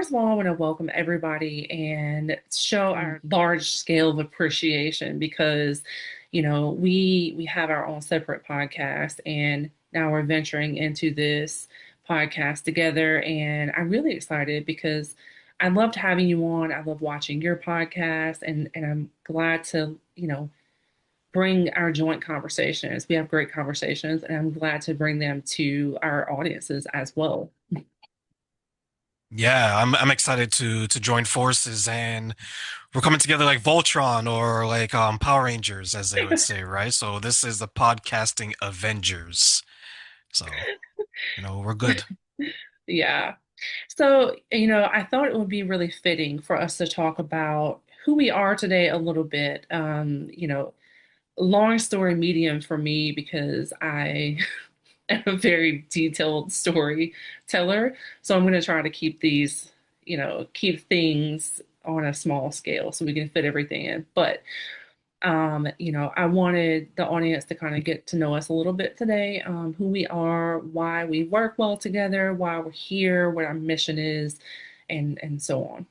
first of all, I want to welcome everybody and show our large scale of appreciation because, we have our own separate podcast, and now we're venturing into this podcast together. And I'm really excited because I loved having you on. I love watching your podcast, and I'm glad to, bring our joint conversations. We have great conversations, and I'm glad to bring them to our audiences as well. Yeah, I'm excited to join forces, and we're coming together like Voltron or like Power Rangers, as they would say, right? So this is the podcasting Avengers. So, we're good. Yeah. So, I thought it would be really fitting for us to talk about who we are today a little bit. Long story medium for me because I am a very detailed storyteller. So I'm going to try to keep these, keep things on a small scale so we can fit everything in. But I wanted the audience to kind of get to know us a little bit today, who we are, why we work well together, why we're here, what our mission is, and so on.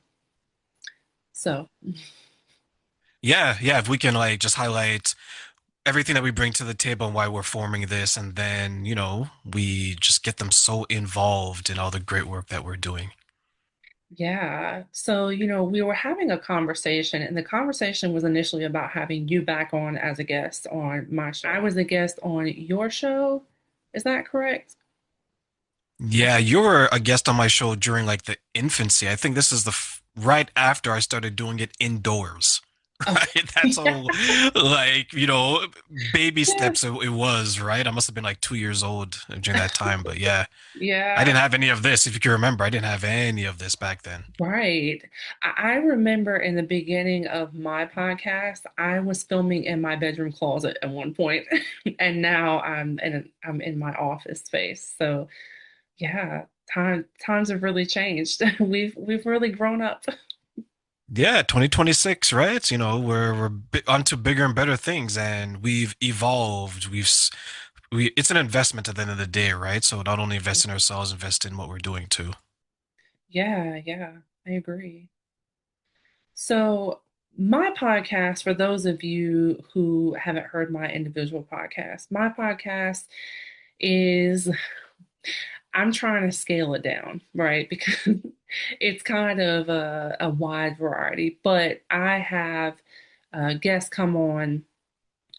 So, Yeah, yeah, if we can like just highlight everything that we bring to the table and why we're forming this, and then, we just get them so involved in all the great work that we're doing. yeah. So, we were having a conversation, and the conversation was initially about having you back on as a guest on my show. I was a guest on your show. Is that correct? Yeah, you were a guest on my show during like the infancy. I think this is the f right after I started doing it indoors. Oh, Right? That's all like, baby yeah. steps it was, right? I must have been like 2 years old during that time. But yeah, I Yeah. didn't have any of this. If you can remember, I didn't have any of this back then. Right. I remember in the beginning of my podcast, I was filming in my bedroom closet at one point, and now I'm in my office space. So yeah, times have really changed. We've really grown up. Yeah, 2026, right? We're onto bigger and better things, and we've evolved. It's an investment at the end of the day, right? So not only invest in ourselves, invest in what we're doing too. Yeah, yeah, I agree. So my podcast, for those of you who haven't heard my individual podcast, my podcast is I'm trying to scale it down, right? Because it's kind of a wide variety, but I have guests come on,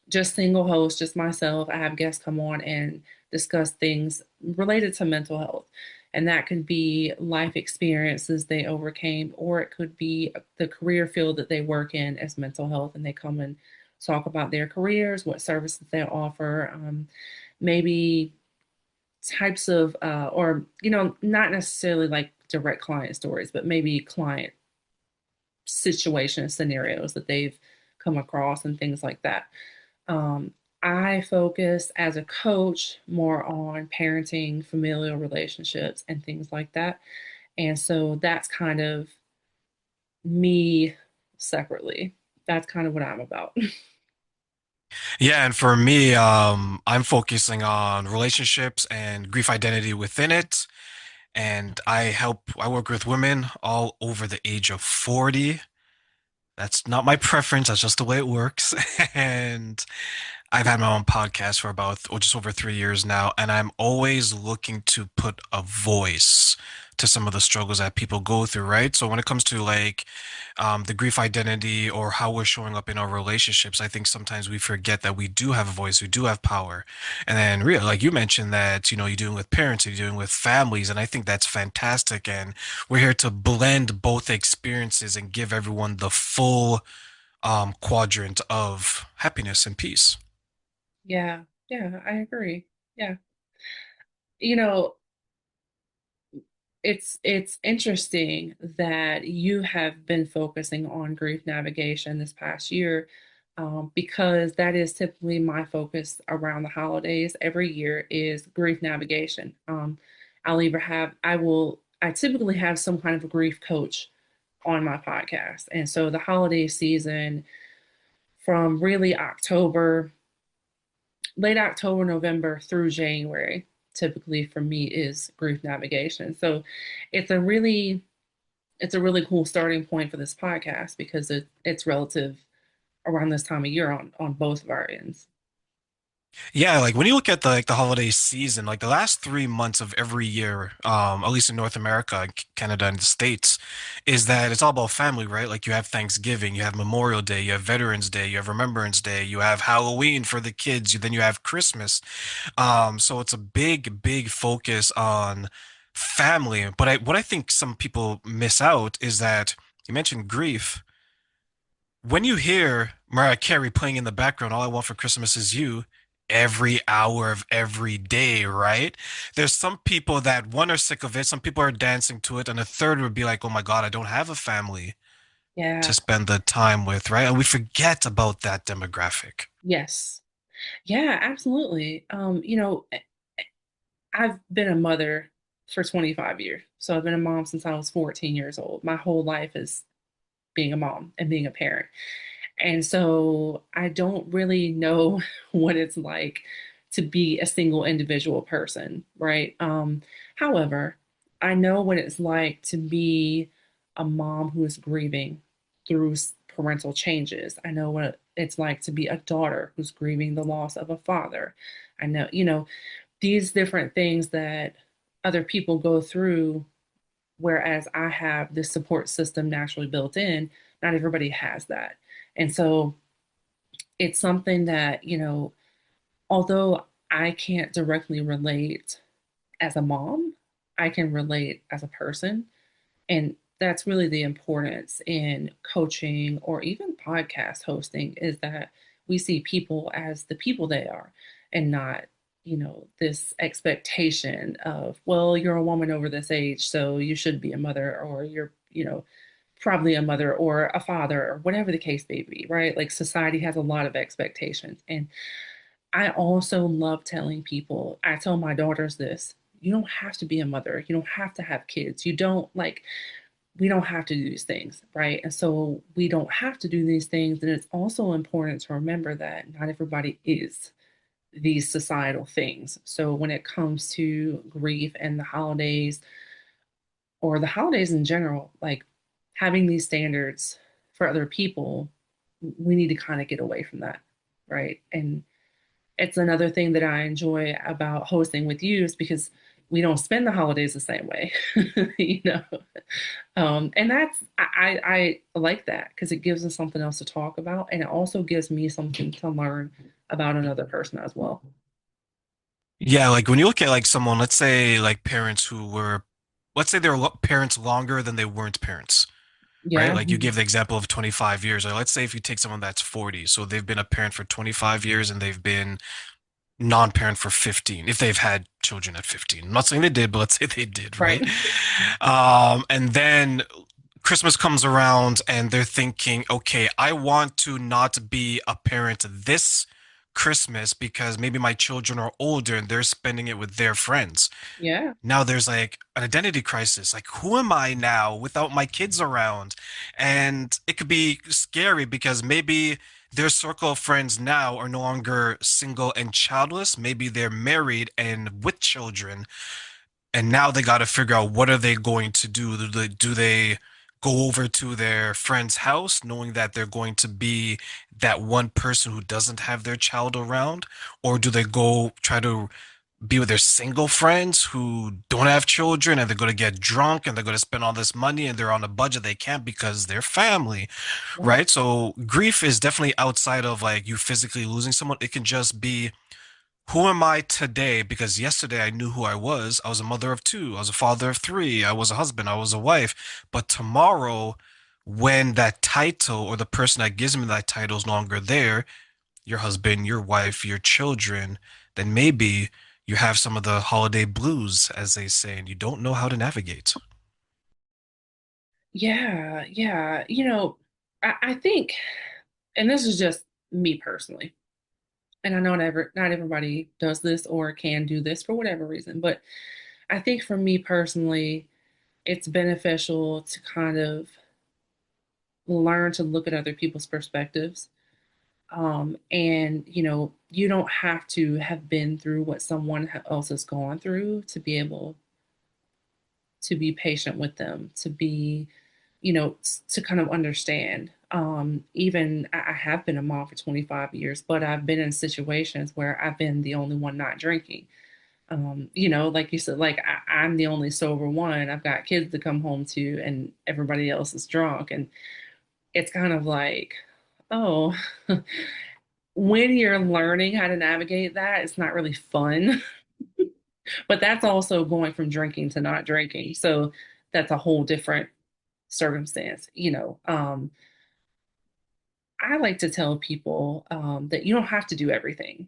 just single host, just myself. I have guests come on and discuss things related to mental health. And that could be life experiences they overcame, or it could be the career field that they work in as mental health. And they come and talk about their careers, what services they offer, maybe types of or not necessarily like direct client stories, but maybe client situation scenarios that they've come across and things like that. um, I focus as a coach more on parenting, familial relationships, and things like that. And so that's kind of me separately. That's kind of what I'm about. Yeah, and for me, I'm focusing on relationships and grief identity within it. And I work with women all over the age of 40. That's not my preference, that's just the way it works. And I've had my own podcast for about just over 3 years now, and I'm always looking to put a voice to some of the struggles that people go through, right? So when it comes to like the grief identity or how we're showing up in our relationships, I think sometimes we forget that we do have a voice, we do have power. And then real, like you mentioned that, you're dealing with parents, you're dealing with families, and I think that's fantastic. And we're here to blend both experiences and give everyone the full quadrant of happiness and peace. Yeah, yeah, I agree. Yeah. You know, it's interesting that you have been focusing on grief navigation this past year, because that is typically my focus around the holidays every year is grief navigation. I typically have some kind of a grief coach on my podcast, and so the holiday season from really October, late October, November through January, typically for me is grief navigation. So it's a really it's a really cool starting point for this podcast because it's relative around this time of year on both of our ends. Yeah, like when you look at the holiday season, like the last 3 months of every year, at least in North America, Canada, and the States, is that it's all about family, right? Like you have Thanksgiving, you have Memorial Day, you have Veterans Day, you have Remembrance Day, you have Halloween for the kids, then you have Christmas. So it's a big, big focus on family. But what I think some people miss out is that you mentioned grief. When you hear Mariah Carey playing in the background, All I Want for Christmas Is You, every hour of every day, right? There's some people that one are sick of it, some people are dancing to it, and a third would be like, oh my God, I don't have a family to Yeah. spend the time with, right? And we forget about that demographic. Yes. Yeah, absolutely. I've been a mother for 25 years. So I've been a mom since I was 14 years old. My whole life is being a mom and being a parent. And so I don't really know what it's like to be a single individual person, right? However, I know what it's like to be a mom who is grieving through parental changes. I know what it's like to be a daughter who's grieving the loss of a father. I know, these different things that other people go through, whereas I have this support system naturally built in, not everybody has that. And so it's something that, although I can't directly relate as a mom, I can relate as a person. And that's really the importance in coaching or even podcast hosting is that we see people as the people they are and not, this expectation of, well, you're a woman over this age, so you should be a mother, or you're, probably a mother or a father or whatever the case may be, right? Like society has a lot of expectations. And I also love telling people, I tell my daughters this, you don't have to be a mother. You don't have to have kids. You don't like, we don't have to do these things, right? And so we don't have to do these things. And it's also important to remember that not everybody is these societal things. So when it comes to grief and the holidays, or the holidays in general, like having these standards for other people, we need to kind of get away from that, right? And it's another thing that I enjoy about hosting with you is because we don't spend the holidays the same way, you know. And that's I like that because it gives us something else to talk about, and it also gives me something to learn about another person as well. Yeah, like when you look at like someone, let's say like parents who were, let's say they were parents longer than they weren't parents, right? Yeah, Like you gave the example of 25 years, or let's say if you take someone that's 40, so they've been a parent for 25 years and they've been non-parent for 15, if they've had children at 15. I'm not saying they did, but let's say they did, right. right? And then Christmas comes around and they're thinking, okay, I want to not be a parent this Christmas because maybe my children are older and they're spending it with their friends. Yeah, Now there's like an identity crisis. Like, who am I now without my kids around? And it could be scary because maybe their circle of friends now are no longer single and childless. Maybe they're married and with children. And now they got to figure out what are they going to do? Do they go over to their friend's house knowing that they're going to be that one person who doesn't have their child around? Or do they go try to be with their single friends who don't have children and they're going to get drunk and they're going to spend all this money and they're on a budget they can't because they're family, right. right? So grief is definitely outside of like you physically losing someone. It can just be who am I today? Because yesterday I knew who I was. I was a mother of two, I was a father of three, I was a husband, I was a wife. But tomorrow, when that title or the person that gives me that title is no longer there, your husband, your wife, your children, then maybe you have some of the holiday blues, as they say, and you don't know how to navigate. Yeah, yeah. I think, and this is just me personally, and I know not everybody does this or can do this for whatever reason, but I think for me personally, it's beneficial to kind of learn to look at other people's perspectives. And you don't have to have been through what someone else has gone through to be able to be patient with them, to be to kind of understand. Even I have been a mom for 25 years, but I've been in situations where I've been the only one not drinking. Like you said, like I'm the only sober one. I've got kids to come home to, and everybody else is drunk. And it's kind of like, oh, when you're learning how to navigate that, it's not really fun. But that's also going from drinking to not drinking. So that's a whole different circumstance. I like to tell people that you don't have to do everything.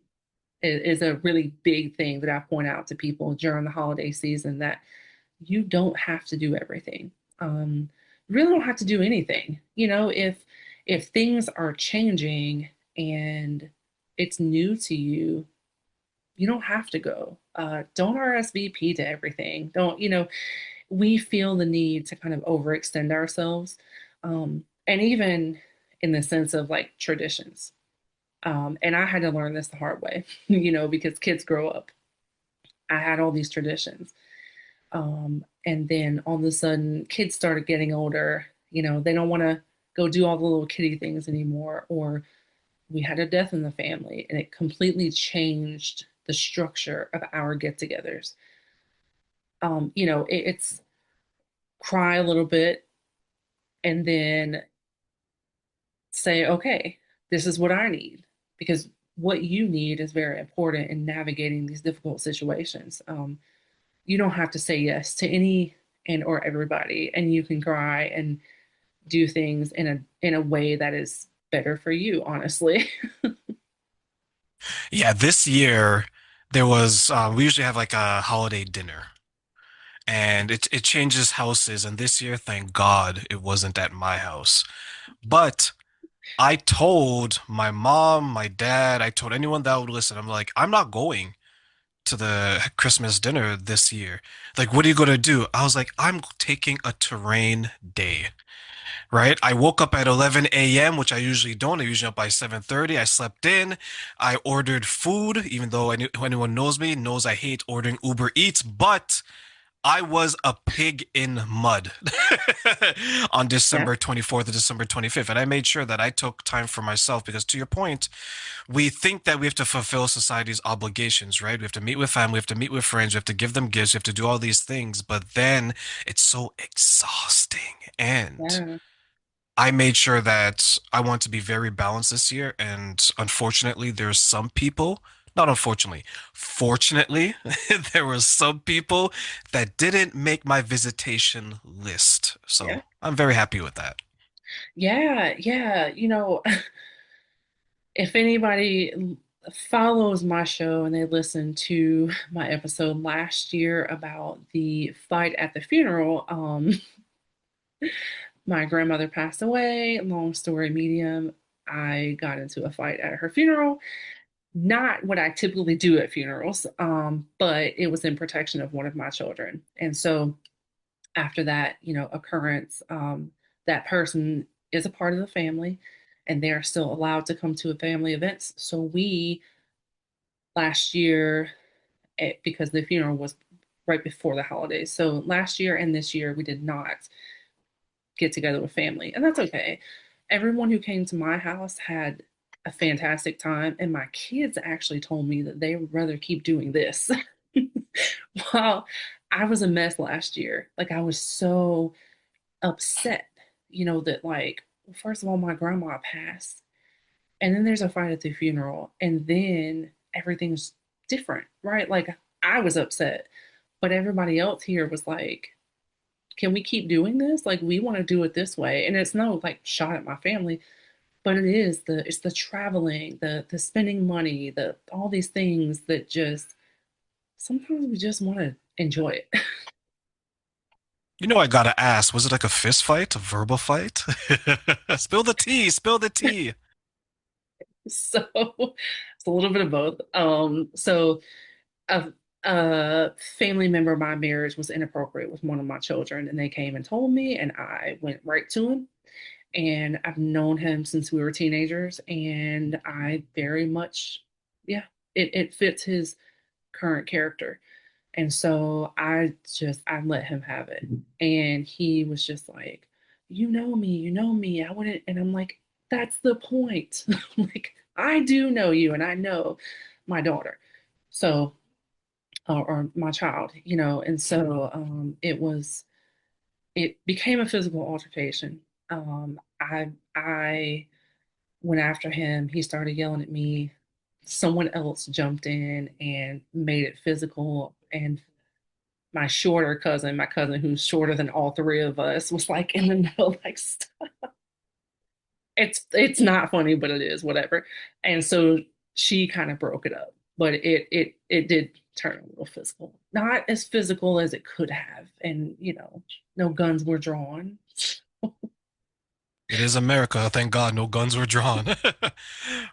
It is a really big thing that I point out to people during the holiday season, that you don't have to do everything. You really don't have to do anything. If things are changing and it's new to you, you don't have to go. Don't RSVP to everything. Don't, we feel the need to kind of overextend ourselves. And even in the sense of like traditions. And I had to learn this the hard way, because kids grow up. I had all these traditions. And then all of a sudden, kids started getting older. They don't want to go do all the little kitty things anymore. Or we had a death in the family, and it completely changed the structure of our get togethers. It's cry a little bit and then say, okay, this is what I need. Because what you need is very important in navigating these difficult situations. You don't have to say yes to any and or everybody, and you can cry and do things in a way that is better for you, honestly. Yeah, this year there was we usually have like a holiday dinner and it changes houses, and this year, thank God, it wasn't at my house. But I told my mom, my dad, I told anyone that would listen, I'm like, I'm not going to the Christmas dinner this year. Like, what are you gonna do? I was like, I'm taking a terrain day. Right? I woke up at 11 a.m., which I usually don't. I usually up by 7:30. I slept in. I ordered food, even though anyone knows me knows I hate ordering Uber Eats, but I was a pig in mud on Yeah, December 24th and December 25th. And I made sure that I took time for myself because, to your point, we think that we have to fulfill society's obligations, right? We have to meet with family, we have to meet with friends, we have to give them gifts, we have to do all these things. But then it's so exhausting. And yeah, I made sure that I want to be very balanced this year. And unfortunately, there's some people, not unfortunately, fortunately, there were some people that didn't make my visitation list. yeah, So I'm very happy with that. yeah, yeah. If anybody follows my show and they listened to my episode last year about the fight at the funeral, my grandmother passed away. Long story medium. I got into a fight at her funeral. Not what I typically do at funerals, but it was in protection of one of my children. And so after that, occurrence, that person is a part of the family, and they are still allowed to come to family events. So we last year, because the funeral was right before the holidays. So last year and this year, we did not get together with family, and that's okay. Everyone who came to my house had a fantastic time, and my kids actually told me that they would rather keep doing this. Well, I was a mess last year. Like, I was so upset, that, like, first of all, my grandma passed, and then there's a fight at the funeral, and then everything's different, right? Like, I was upset, but everybody else here was like, can we keep doing this? Like, we want to do it this way. And it's no like shot at my family, but it's the traveling, the spending money, the all these things that just sometimes we just want to enjoy it. You know, I gotta ask, was it like a fist fight, a verbal fight? Spill the tea, spill the tea. So it's a little bit of both. So a, a family member of my marriage was inappropriate with one of my children, and they came and told me, and I went right to him. And I've known him since we were teenagers, and I very much, yeah, it fits his current character. And so I let him have it. And he was just like, you know me. I wouldn't, and I'm like, that's the point. Like, I do know you, and I know my daughter, so or my child, and so it became a physical altercation. I went after him. He started yelling at me. Someone else jumped in and made it physical, and my shorter cousin, my cousin who's shorter than all three of us, was like in the middle, like, stop. It's not funny, but it is, whatever. And so she kind of broke it up, but it did turn a little physical. Not as physical as it could have, and no guns were drawn. It is America. Thank God no guns were drawn.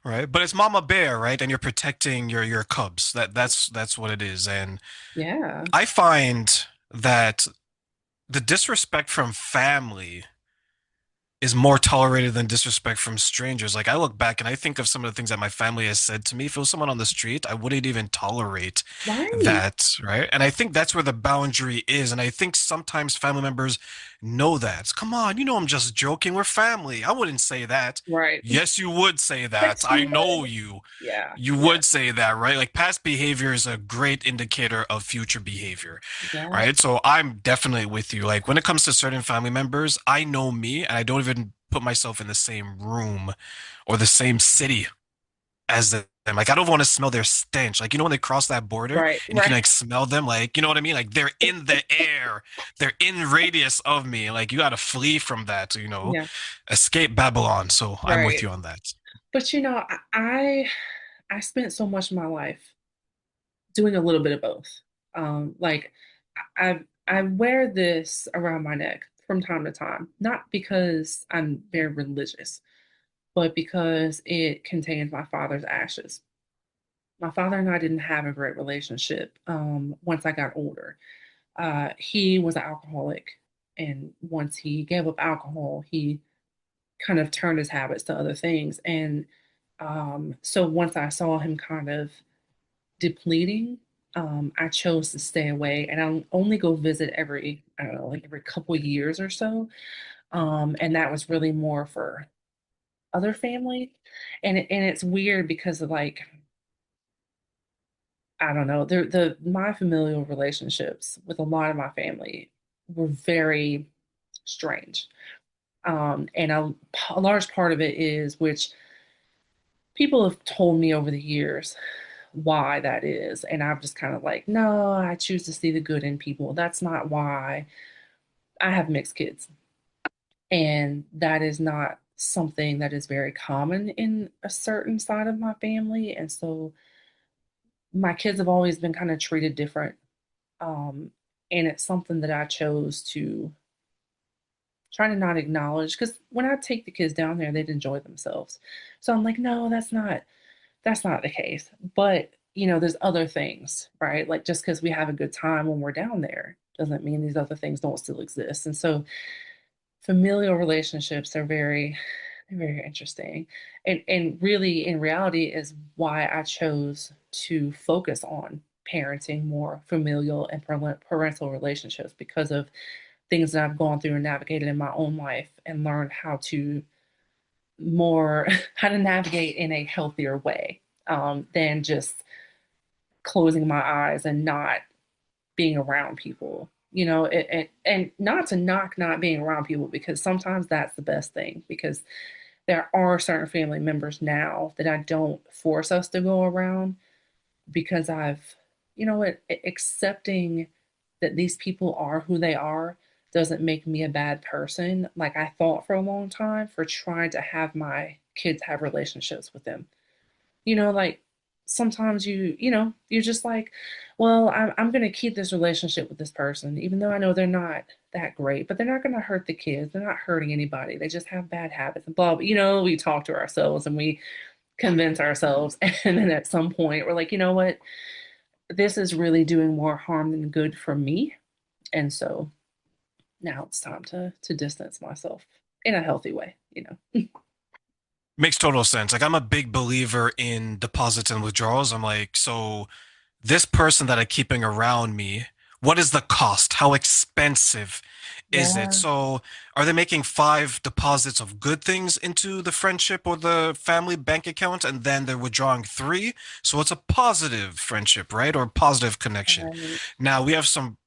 Right? But it's Mama Bear, right? And you're protecting your cubs. That's what it is. And Yeah. I find that the disrespect from family is more tolerated than disrespect from strangers. Like I look back and I think of some of the things that my family has said to me. If it was someone on the street, I wouldn't even tolerate Right. that, right? And I think that's where the boundary is. And I think sometimes family members know that. Come on, you know I'm just joking. We're family. I wouldn't say that. Right. Yes, you would say that. Yes, I you know would. you. Yeah. You Yeah. would say that, right? Like past behavior is a great indicator of future behavior, Yeah. right? So I'm definitely with you. Like when it comes to certain family members, I know me and I don't even put myself in the same room or the same city as them. Like I don't want to smell their stench. Like when they cross that border Right. and you can Right. like smell them, like you know what I mean? Like they're in the air. They're in radius of me. Like you got to flee from that, Yeah. escape Babylon. So I'm with Right. you on that. But I spent so much of my life doing a little bit of both. Like I wear this around my neck from time to time, not because I'm very religious, but because it contains my father's ashes. My father and I didn't have a great relationship once I got older. He was an alcoholic, and once he gave up alcohol, he kind of turned his habits to other things. And so once I saw him kind of depleting, I chose to stay away, and I only go visit every, I don't know, like every couple years or so. And that was really more for other family. And it's weird because of, like, I don't know, the my familial relationships with a lot of my family were very strange. And a large part of it is, which people have told me over the years why that is. And I'm just kind of like, no, I choose to see the good in people. That's not why. I have mixed kids. And that is not something that is very common in a certain side of my family. And so my kids have always been kind of treated different. Um, and it's something that I chose to try to not acknowledge, because when I take the kids down there, they'd enjoy themselves. So I'm like, no, that's not the case. But there's other things, right? Like, just because we have a good time when we're down there doesn't mean these other things don't still exist. And so familial relationships are very interesting. And really, in reality, is why I chose to focus on parenting more familial and parental relationships, because of things that I've gone through and navigated in my own life, and learned how to more how to navigate in a healthier way, than just closing my eyes and not being around people. And not to knock not being around people, because sometimes that's the best thing, because there are certain family members now that I don't force us to go around, because accepting that these people are who they are doesn't make me a bad person, like I thought for a long time, for trying to have my kids have relationships with them. Like, sometimes you're just like, well, I'm going to keep this relationship with this person, even though I know they're not that great, but they're not going to hurt the kids. They're not hurting anybody. They just have bad habits and blah, blah. We talk to ourselves and we convince ourselves. And then at some point, we're like, you know what? This is really doing more harm than good for me. And so now it's time to distance myself in a healthy way. Makes total sense. Like I'm a big believer in deposits and withdrawals. I'm like, so this person that I'm keeping around me, what is the cost? How expensive is it? Yeah. So are they making five deposits of good things into the friendship or the family bank account and then they're withdrawing three? So it's a positive friendship, right? Or positive connection. Right. Now we have some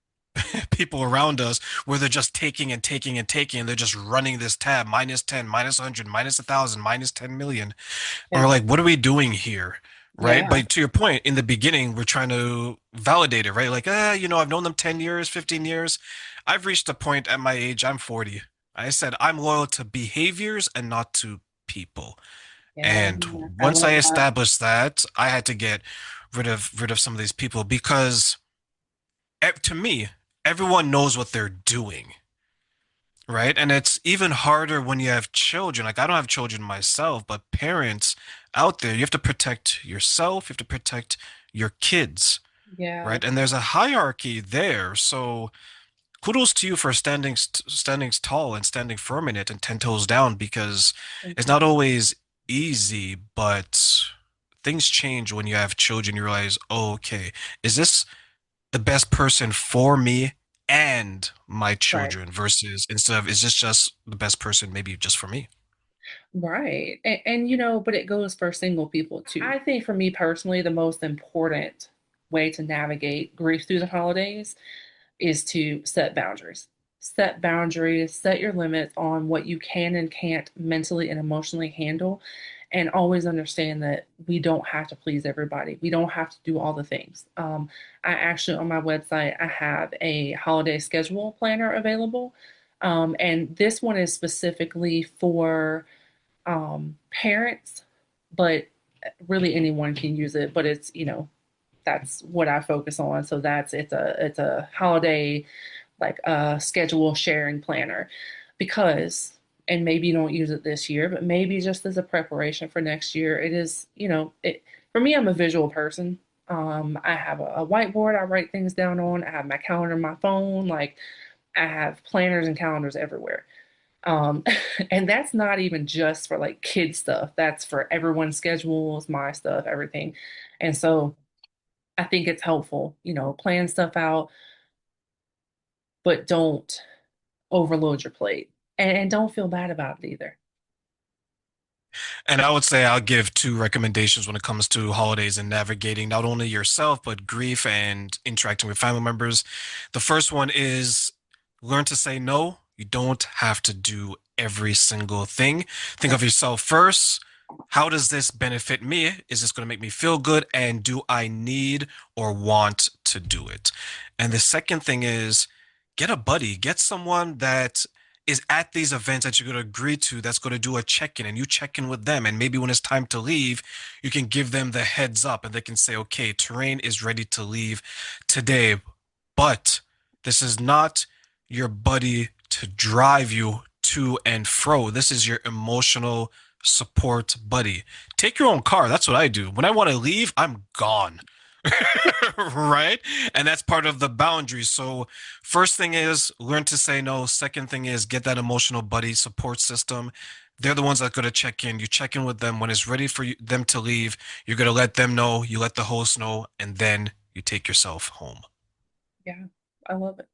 people around us where they're just taking and taking and taking and they're just running this tab minus 10, minus 100, minus 1,000, minus 10 million. And we're Yeah. like, what are we doing here? Right. Yeah. But to your point, in the beginning, we're trying to validate it, right? Like, I've known them 10 years, 15 years. I've reached a point at my age, I'm 40. I said, I'm loyal to behaviors and not to people. Yeah. And I once I love that. established that, I had to get rid of some of these people because to me, everyone knows what they're doing. Right. And it's even harder when you have children. Like, I don't have children myself, but parents out there, you have to protect yourself, you have to protect your kids. Yeah. Right. And there's a hierarchy there. So kudos to you for standing tall and standing firm in it and 10 toes down because Thank it's you. not always easy, but things change when you have children. You realize, oh, okay, is this the best person for me and my Right. children versus instead of is this just the best person maybe just for me? Right. But it goes for single people too. I think for me personally, the most important way to navigate grief through the holidays is to set boundaries. Set boundaries, set your limits on what you can and can't mentally and emotionally handle, and always understand that we don't have to please everybody. We don't have to do all the things. I actually, on my website, I have a holiday schedule planner available. And this one is specifically for parents, but really anyone can use it. But that's what I focus on. So it's a holiday like a schedule sharing planner because and maybe you don't use it this year, but maybe just as a preparation for next year, it is, it for me, I'm a visual person. I have a whiteboard I write things down on. I have my calendar on my phone. Like I have planners and calendars everywhere. Um, and that's not even just for like kid stuff. That's for everyone's schedules, my stuff, everything. And so I think it's helpful, plan stuff out, but don't overload your plate and don't feel bad about it either. And I would say I'll give two recommendations when it comes to holidays and navigating not only yourself, but grief and interacting with family members. The first one is learn to say no. You don't have to do every single thing. Think of yourself first. How does this benefit me? Is this going to make me feel good? And do I need or want to do it? And the second thing is get a buddy, get someone that is at these events that you're going to agree to that's going to do a check-in and you check in with them and maybe when it's time to leave you can give them the heads up and they can say okay, Terraine is ready to leave today, but this is not your buddy to drive you to and fro. This is your emotional support buddy. Take your own car. That's what I do. When I want to leave, I'm gone. Right? And that's part of the boundaries. So, first thing is learn to say no. Second thing is get that emotional buddy support system. They're the ones that are going to check in. You check in with them when it's ready for them to leave. You're going to let them know, you let the host know, and then you take yourself home. Yeah, I love it.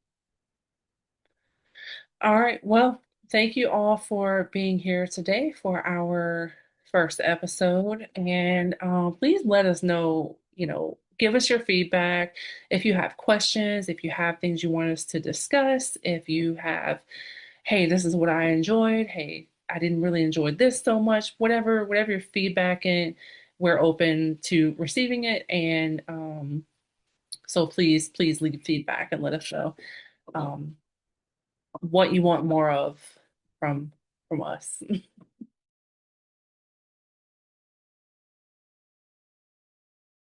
All right. Well, thank you all for being here today for our first episode. And please let us know, give us your feedback. If you have questions, if you have things you want us to discuss, if you have, hey, this is what I enjoyed. Hey, I didn't really enjoy this so much. Whatever your feedback, and we're open to receiving it. And so please leave feedback and let us know. Um, what you want more of from from us.